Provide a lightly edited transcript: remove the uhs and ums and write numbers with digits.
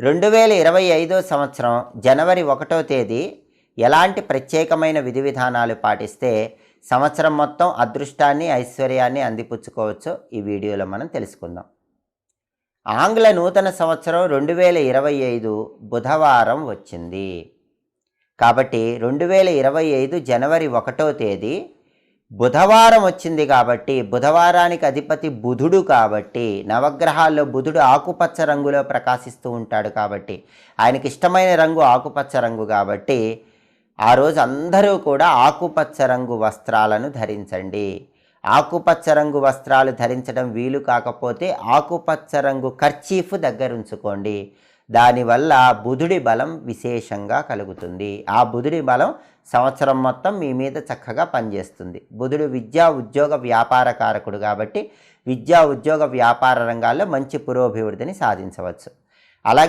2025 సంవత్సరం జనవరి 1వ తేదీ ఎలాంటి ప్రత్యేకమైన విధి విధానాలు పాటిస్తే సంవత్సరం మొత్తం అదృష్టాన్ని ఐశ్వర్యాన్ని అందిపుచ్చుకోవచ్చో ఈ వీడియోలో మనం తెలుసుకుందాం. ఆంగ్ల నూతన సంవత్సరం 2025 బుధవారం వచ్చింది. కాబట్టి 2025 జనవరి 1వ తేదీ బుధవారం వచ్చింది. కాబట్టి బుధవారానికి అధిపతి బుధుడు, కాబట్టి నవగ్రహాల్లో బుధుడు ఆకుపచ్చ రంగులో ప్రకాశిస్తూ ఉంటాడు. కాబట్టి ఆయనకి ఇష్టమైన రంగు ఆకుపచ్చ రంగు. కాబట్టి ఆ రోజు అందరూ కూడా ఆకుపచ్చ రంగు వస్త్రాలను ధరించండి. ఆకుపచ్చ రంగు వస్త్రాలు ధరించడం వీలు కాకపోతే ఆకుపచ్చ రంగు కర్చీఫ్ దగ్గర ఉంచుకోండి. దానివల్ల బుధుడి బలం విశేషంగా కలుగుతుంది. ఆ బుధుడి బలం సంవత్సరం మొత్తం మీ మీద చక్కగా పనిచేస్తుంది. బుధుడు విద్యా ఉద్యోగ వ్యాపార కారకుడు. కాబట్టి విద్యా ఉద్యోగ వ్యాపార రంగాల్లో మంచి పురోభివృద్ధిని సాధించవచ్చు. అలాగే